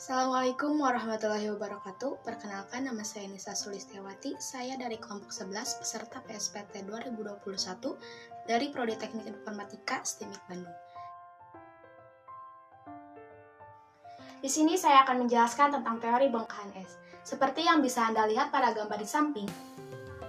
Assalamualaikum warahmatullahi wabarakatuh. Perkenalkan, nama saya Nisa Sulistiawati. Saya dari kelompok 11 peserta PSPT 2021 dari Prodi Teknik Informatika STIMIK Bandung. Di sini saya akan menjelaskan tentang teori bongkahan es. Seperti yang bisa Anda lihat pada gambar di samping,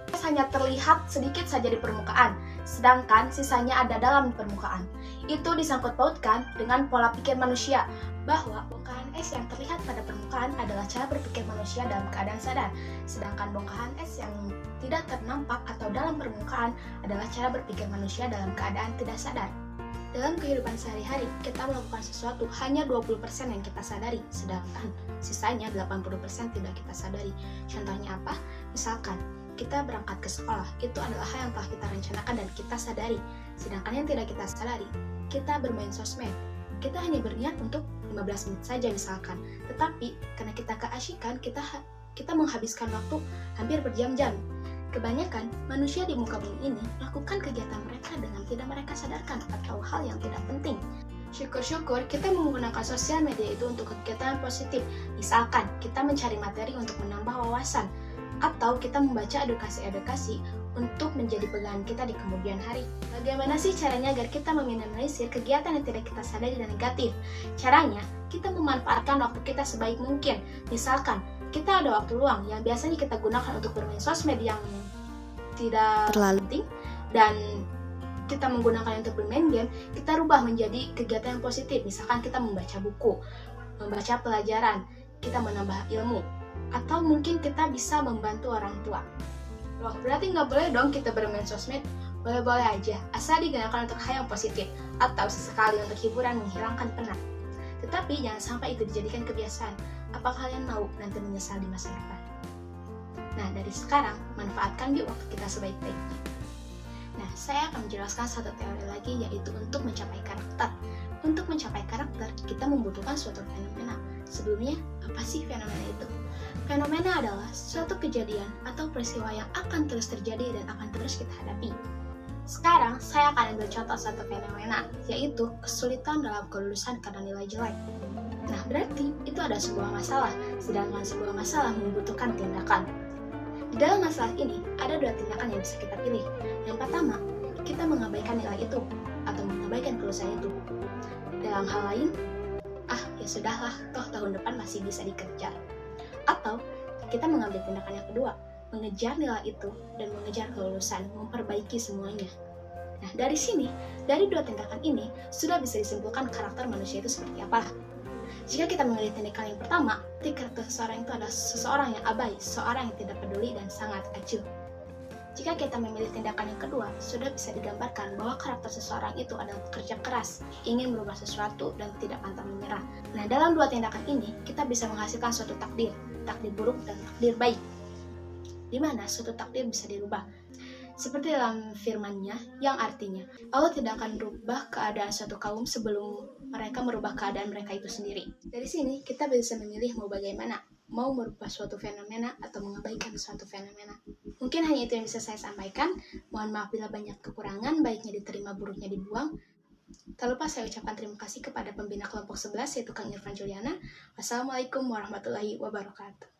es hanya terlihat sedikit saja di permukaan, sedangkan sisanya ada dalam permukaan. Itu disangkut pautkan dengan pola pikir manusia, bahwa bongkahan es yang terlihat pada permukaan adalah cara berpikir manusia dalam keadaan sadar, sedangkan bongkahan es yang tidak ternampak atau dalam permukaan adalah cara berpikir manusia dalam keadaan tidak sadar. Dalam kehidupan sehari-hari, kita melakukan sesuatu hanya 20% yang kita sadari, sedangkan sisanya 80% tidak kita sadari. Contohnya apa? Misalkan, kita berangkat ke sekolah, itu adalah hal yang telah kita rencanakan dan kita sadari. Sedangkan yang tidak kita sadari, kita bermain sosmed. Kita hanya berniat untuk 15 menit saja misalkan, tetapi karena kita keasyikan, kita menghabiskan waktu hampir berjam-jam. Kebanyakan manusia di muka bumi ini melakukan kegiatan mereka dengan tidak mereka sadarkan atau hal yang tidak penting. Syukur-syukur kita menggunakan sosial media itu untuk kegiatan positif. Misalkan kita mencari materi untuk menambah wawasan, atau kita membaca edukasi-edukasi untuk menjadi pegangan kita di kemudian hari. Bagaimana sih caranya agar kita meminimalisir kegiatan yang tidak kita sadari dan negatif? Caranya, kita memanfaatkan waktu kita sebaik mungkin. Misalkan, kita ada waktu luang yang biasanya kita gunakan untuk bermain sosmed yang tidak terlalu penting, dan kita menggunakan untuk bermain game, kita rubah menjadi kegiatan yang positif. Misalkan kita membaca buku, membaca pelajaran, kita menambah ilmu, atau mungkin kita bisa membantu orang tua. Loh, berarti nggak boleh dong kita bermain sosmed? Boleh-boleh aja, asal digunakan untuk hal yang positif, atau sesekali untuk hiburan menghilangkan penat. Tetapi jangan sampai itu dijadikan kebiasaan. Apa kalian mau nanti menyesal di masa depan? Nah, dari sekarang, manfaatkan yuk waktu kita sebaik-baiknya. Nah, saya akan menjelaskan satu teori lagi, yaitu untuk mencapai karakter. Untuk mencapai karakter, kita membutuhkan suatu fenomena. Sebelumnya, apa sih fenomena itu? Fenomena adalah suatu kejadian atau peristiwa yang akan terus terjadi dan akan terus kita hadapi. Sekarang, saya akan ambil contoh satu fenomena, yaitu kesulitan dalam kelulusan karena nilai jelek. Nah, berarti itu ada sebuah masalah, sedangkan sebuah masalah membutuhkan tindakan. Di dalam masalah ini, ada dua tindakan yang bisa kita pilih. Yang pertama, kita mengabaikan nilai itu, atau mengabaikan kelulusan itu. Dalam hal lain, ya sudahlah, toh tahun depan masih bisa dikejar. Atau, kita mengambil tindakan yang kedua, mengejar nilai itu, dan mengejar kelulusan, memperbaiki semuanya. Nah, dari sini, dari dua tindakan ini, sudah bisa disimpulkan karakter manusia itu seperti apa. Jika kita memilih tindakan yang pertama, karakter seseorang itu adalah seseorang yang abai, seorang yang tidak peduli dan sangat acuh. Jika kita memilih tindakan yang kedua, sudah bisa digambarkan bahwa karakter seseorang itu adalah pekerja keras, ingin merubah sesuatu dan tidak pantang menyerah. Nah, dalam dua tindakan ini, kita bisa menghasilkan suatu takdir buruk dan takdir baik, di mana suatu takdir bisa dirubah. Seperti dalam firman-Nya yang artinya, Allah tidak akan merubah keadaan suatu kaum sebelum mereka merubah keadaan mereka itu sendiri. Dari sini, kita bisa memilih mau bagaimana, mau merubah suatu fenomena atau mengabaikan suatu fenomena. Mungkin hanya itu yang bisa saya sampaikan. Mohon maaf bila banyak kekurangan, baiknya diterima, buruknya dibuang. Tak lupa saya ucapkan terima kasih kepada pembina kelompok 11, yaitu Kang Irfan Juliana. Wassalamualaikum warahmatullahi wabarakatuh.